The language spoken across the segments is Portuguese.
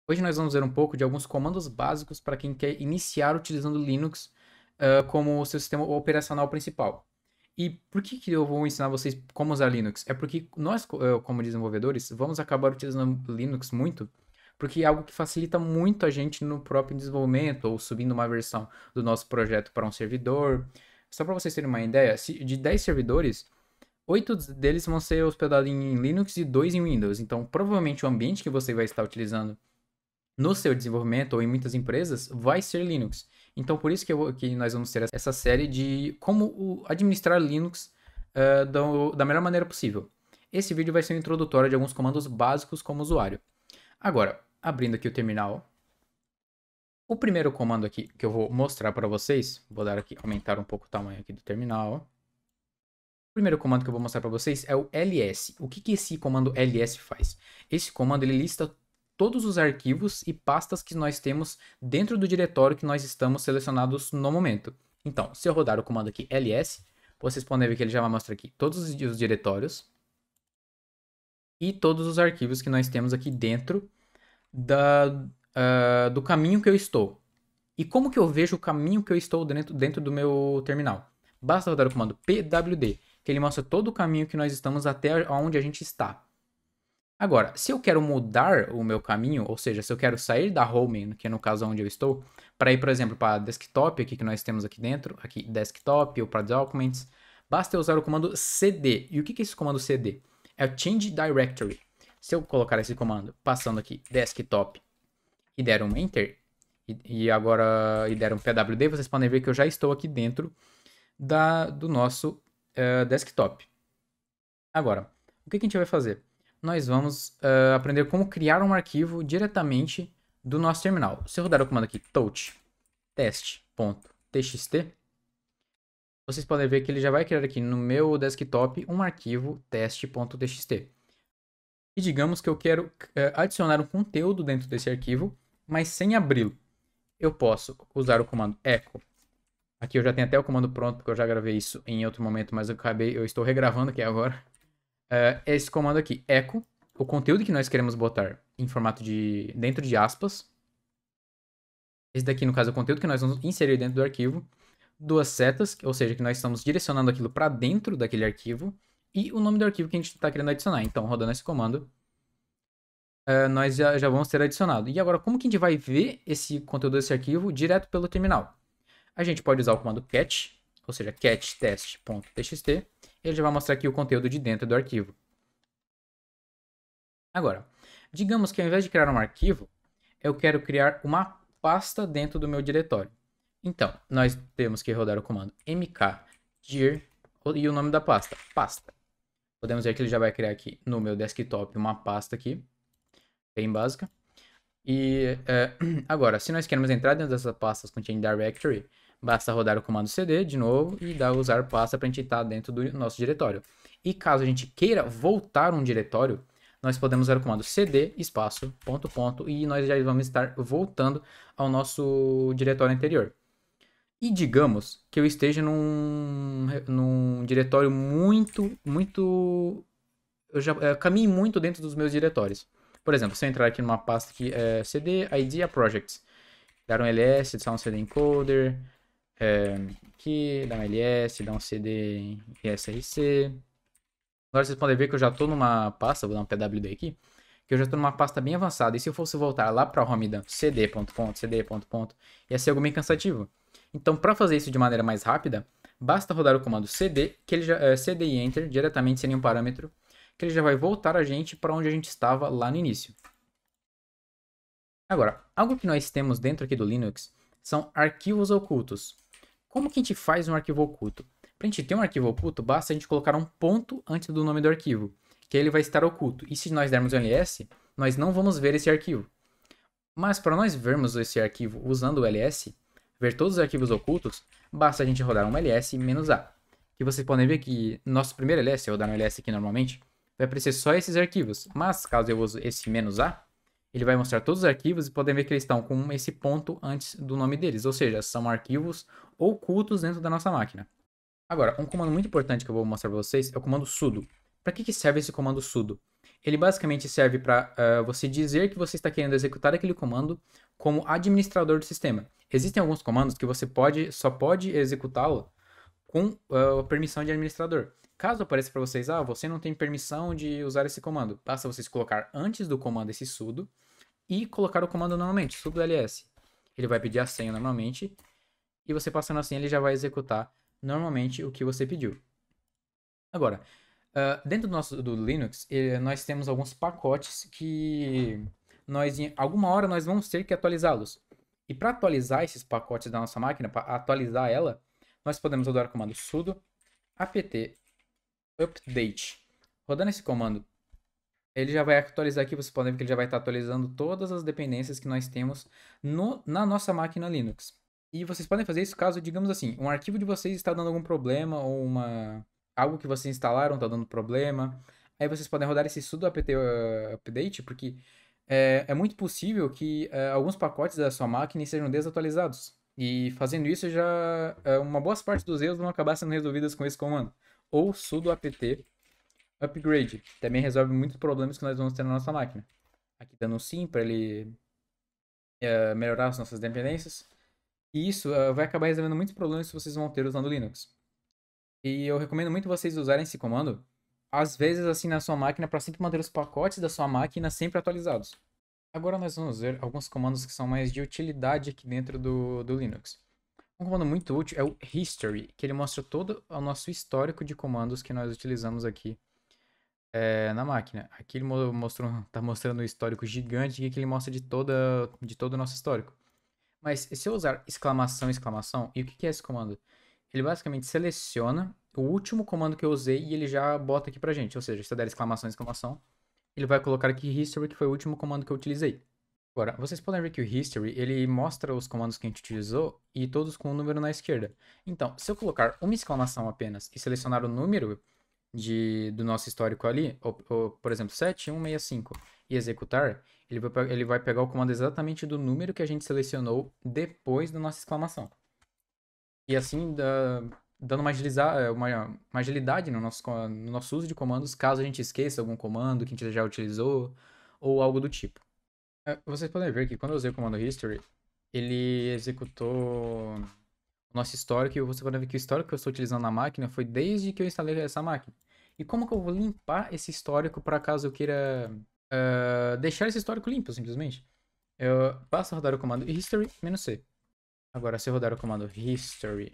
Hoje nós vamos ver um pouco de alguns comandos básicos para quem quer iniciar utilizando Linux como o seu sistema operacional principal. E por que eu vou ensinar vocês como usar Linux? É porque nós, como desenvolvedores, vamos acabar utilizando Linux muito, porque é algo que facilita muito a gente no próprio desenvolvimento, ou subindo uma versão do nosso projeto para um servidor. Só para vocês terem uma ideia, de 10 servidores, 8 deles vão ser hospedados em Linux e 2 em Windows. Então, provavelmente o ambiente que você vai estar utilizando no seu desenvolvimento ou em muitas empresas vai ser Linux. Então, por isso que nós vamos ter essa série de como administrar Linux da melhor maneira possível. Esse vídeo vai ser um introdutório de alguns comandos básicos como usuário. Agora, abrindo aqui o terminal, o primeiro comando aqui que eu vou mostrar para vocês, vou dar aqui, aumentar um pouco o tamanho aqui do terminal. O primeiro comando que eu vou mostrar para vocês é o ls. O que esse comando ls faz? Esse comando ele lista todos os arquivos e pastas que nós temos dentro do diretório que nós estamos selecionados no momento. Então, se eu rodar o comando aqui ls, vocês podem ver que ele já vai mostrar aqui todos os diretórios e todos os arquivos que nós temos aqui dentro do caminho que eu estou. E como que eu vejo o caminho que eu estou dentro do meu terminal? Basta rodar o comando pwd, que ele mostra todo o caminho que nós estamos até onde a gente está. Agora, se eu quero mudar o meu caminho, ou seja, se eu quero sair da home, que é no caso onde eu estou, para ir, por exemplo, para desktop, aqui que nós temos aqui dentro, aqui desktop ou para documents, basta eu usar o comando cd. E o que é esse comando cd? É o change directory. Se eu colocar esse comando passando aqui desktop e der um enter, e der um pwd, vocês podem ver que eu já estou aqui dentro do nosso desktop. Agora, o que a gente vai fazer? Nós vamos aprender como criar um arquivo diretamente do nosso terminal. Se eu rodar o comando aqui, touch test.txt, vocês podem ver que ele já vai criar aqui no meu desktop um arquivo test.txt. E digamos que eu quero adicionar um conteúdo dentro desse arquivo, mas sem abri-lo. Eu posso usar o comando echo. Aqui eu já tenho até o comando pronto, porque eu já gravei isso em outro momento, mas eu estou regravando aqui agora. Esse comando aqui, echo, o conteúdo que nós queremos botar em formato dentro de aspas. Esse daqui, no caso, é o conteúdo que nós vamos inserir dentro do arquivo. Duas setas, ou seja, que nós estamos direcionando aquilo para dentro daquele arquivo. E o nome do arquivo que a gente está querendo adicionar. Então, rodando esse comando, nós já vamos ter adicionado. E agora, como que a gente vai ver esse conteúdo desse arquivo direto pelo terminal? A gente pode usar o comando cat, ou seja, cat test.txt. Ele já vai mostrar aqui o conteúdo de dentro do arquivo. Agora, digamos que ao invés de criar um arquivo, eu quero criar uma pasta dentro do meu diretório. Então, nós temos que rodar o comando mkdir e o nome da pasta, pasta. Podemos ver que ele já vai criar aqui no meu desktop uma pasta aqui, bem básica. E agora, se nós queremos entrar dentro dessas pastas com Change Directory, basta rodar o comando cd de novo e dar usar pasta para a gente estar dentro do nosso diretório. E caso a gente queira voltar um diretório, nós podemos usar o comando cd espaço ponto ponto e nós já vamos estar voltando ao nosso diretório anterior. E digamos que eu esteja num diretório eu caminhe muito dentro dos meus diretórios. Por exemplo, se eu entrar aqui numa pasta que é cd idea projects, dar um ls, adicionar um cd encoder, aqui, dar um ls, dar um cd src. Agora vocês podem ver que eu já estou numa pasta, vou dar um pwd aqui, que eu já estou numa pasta bem avançada. E se eu fosse voltar lá para a home dando cd, ia ser algo bem cansativo. Então, para fazer isso de maneira mais rápida, basta rodar o comando cd, que ele já cd e enter diretamente sem nenhum parâmetro, que ele já vai voltar a gente para onde a gente estava lá no início. Agora, algo que nós temos dentro aqui do Linux são arquivos ocultos. Como que a gente faz um arquivo oculto? Para a gente ter um arquivo oculto, basta a gente colocar um ponto antes do nome do arquivo, que ele vai estar oculto. E se nós dermos um ls, nós não vamos ver esse arquivo. Mas para nós vermos esse arquivo usando o ls, ver todos os arquivos ocultos, basta a gente rodar um ls-a. Que vocês podem ver que nosso primeiro ls, se eu rodar um ls aqui normalmente, vai aparecer só esses arquivos. Mas caso eu use esse "-a", ele vai mostrar todos os arquivos e podem ver que eles estão com esse ponto antes do nome deles. Ou seja, são arquivos ocultos dentro da nossa máquina. Agora, um comando muito importante que eu vou mostrar para vocês é o comando sudo. Para que serve esse comando sudo? Ele basicamente serve para você dizer que você está querendo executar aquele comando como administrador do sistema. Existem alguns comandos que você só pode executá-lo com permissão de administrador. Caso apareça para vocês, você não tem permissão de usar esse comando, basta vocês colocar antes do comando esse sudo e colocar o comando normalmente, sudo ls. Ele vai pedir a senha normalmente e você passando a senha ele já vai executar normalmente o que você pediu. Agora, dentro do Linux, nós temos alguns pacotes que em alguma hora nós vamos ter que atualizá-los. E para atualizar esses pacotes da nossa máquina, para atualizar ela, nós podemos usar o comando sudo apt update. Rodando esse comando, ele já vai atualizar aqui, vocês podem ver que ele já vai estar atualizando todas as dependências que nós temos na nossa máquina Linux. E vocês podem fazer isso caso, digamos assim, um arquivo de vocês está dando algum problema ou algo que vocês instalaram está dando problema. Aí vocês podem rodar esse sudo apt update, porque é muito possível que alguns pacotes da sua máquina sejam desatualizados. E fazendo isso, uma boa parte dos erros vão acabar sendo resolvidos com esse comando. Ou sudo apt upgrade. Também resolve muitos problemas que nós vamos ter na nossa máquina. Aqui dando um sim para ele melhorar as nossas dependências. E isso vai acabar resolvendo muitos problemas que vocês vão ter usando o Linux. E eu recomendo muito vocês usarem esse comando, às vezes assim na sua máquina, para sempre manter os pacotes da sua máquina sempre atualizados. Agora nós vamos ver alguns comandos que são mais de utilidade aqui dentro do Linux. Um comando muito útil é o history, que ele mostra todo o nosso histórico de comandos que nós utilizamos aqui na máquina. Aqui ele tá mostrando um histórico gigante que ele mostra de todo o nosso histórico. Mas se eu usar exclamação, exclamação, e o que é esse comando? Ele basicamente seleciona o último comando que eu usei e ele já bota aqui pra gente. Ou seja, se eu der exclamação, exclamação, ele vai colocar aqui history, que foi o último comando que eu utilizei. Agora, vocês podem ver que o history, ele mostra os comandos que a gente utilizou e todos com um número na esquerda. Então, se eu colocar uma exclamação apenas e selecionar o número do nosso histórico ali, por exemplo, 7165, e executar, ele vai pegar o comando exatamente do número que a gente selecionou depois da nossa exclamação. E assim, dando uma agilidade no nosso uso de comandos, caso a gente esqueça algum comando que a gente já utilizou, ou algo do tipo. Vocês podem ver que quando eu usei o comando history, ele executou o nosso histórico, e você pode ver que o histórico que eu estou utilizando na máquina foi desde que eu instalei essa máquina. E como que eu vou limpar esse histórico para caso eu queira deixar esse histórico limpo, simplesmente? Eu passo a rodar o comando history-c. Agora, se eu rodar o comando history,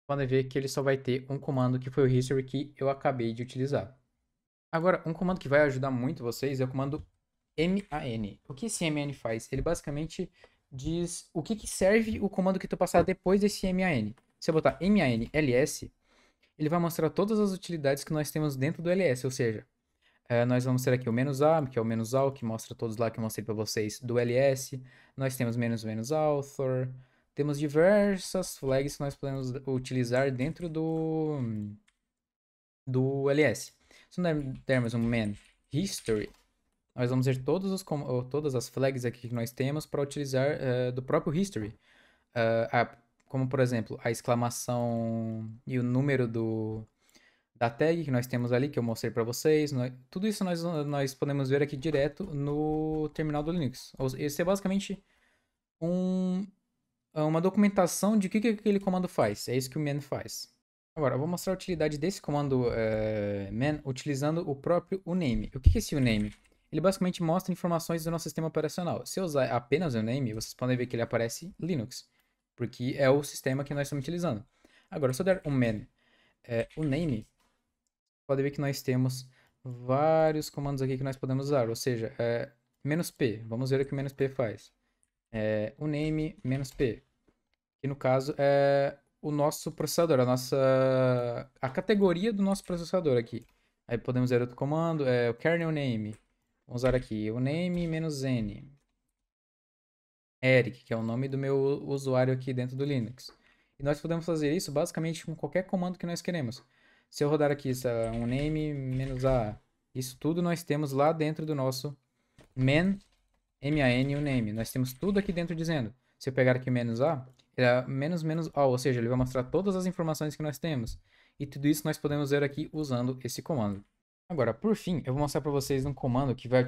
podem ver que ele só vai ter um comando que foi o history que eu acabei de utilizar. Agora, um comando que vai ajudar muito vocês é o comando man. O que esse man faz? Ele basicamente diz o que serve o comando que tu passar depois desse man. Se eu botar man ls, ele vai mostrar todas as utilidades que nós temos dentro do ls, ou seja, nós vamos ter aqui o "-a", que é o "-all", que mostra todos lá que eu mostrei para vocês do ls. Nós temos "-author". Temos diversas flags que nós podemos utilizar dentro do ls. Se nós dermos um man history, nós vamos ver todas as flags aqui que nós temos para utilizar do próprio history. Como, por exemplo, a exclamação e o número da tag que nós temos ali, que eu mostrei para vocês. Tudo isso nós podemos ver aqui direto no terminal do Linux. Esse é basicamente uma documentação de o que aquele comando faz. É isso que o man faz. Agora, eu vou mostrar a utilidade desse comando man utilizando o próprio uname. O que é esse uname? Ele basicamente mostra informações do nosso sistema operacional. Se eu usar apenas o uname, vocês podem ver que ele aparece Linux, porque é o sistema que nós estamos utilizando. Agora, se eu der um man uname, pode ver que nós temos vários comandos aqui que nós podemos usar, ou seja, "-p", vamos ver o que o "-p" faz. Uname "-p", que no caso é o nosso processador, a categoria do nosso processador aqui. Aí podemos ver outro comando, o kernel name, vamos usar aqui o "-name "-n", Eric, que é o nome do meu usuário aqui dentro do Linux. E nós podemos fazer isso basicamente com qualquer comando que nós queremos. Se eu rodar aqui um "-name "-a", isso tudo nós temos lá dentro do nosso man uname. Nós temos tudo aqui dentro dizendo. Se eu pegar aqui "-a", é "-all", ou seja, ele vai mostrar todas as informações que nós temos. E tudo isso nós podemos ver aqui usando esse comando. Agora, por fim, eu vou mostrar para vocês um comando que vai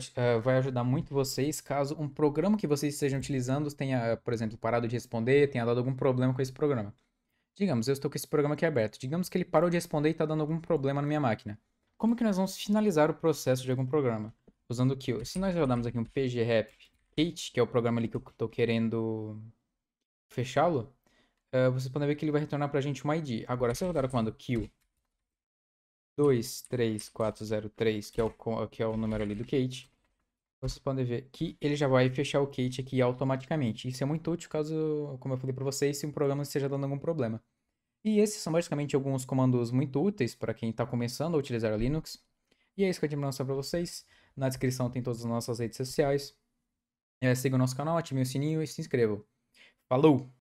ajudar muito vocês caso um programa que vocês estejam utilizando tenha, por exemplo, parado de responder, tenha dado algum problema com esse programa. Digamos, eu estou com esse programa aqui aberto. Digamos que ele parou de responder e está dando algum problema na minha máquina. Como que nós vamos finalizar o processo de algum programa? Usando o Kill. Se nós rodarmos aqui um pgrep Kate, que é o programa ali que eu estou querendo fechá-lo, vocês podem ver que ele vai retornar para a gente um ID. Agora, se eu rodar o comando Kill 23403, que é o número ali do Kate, vocês podem ver que ele já vai fechar o Kate aqui automaticamente. Isso é muito útil caso, como eu falei para vocês, se um programa esteja dando algum problema. E esses são basicamente alguns comandos muito úteis para quem está começando a utilizar a Linux. E é isso que eu tinha para mostrar para vocês. Na descrição tem todas as nossas redes sociais. Siga o nosso canal, ative o sininho e se inscrevam. Falou!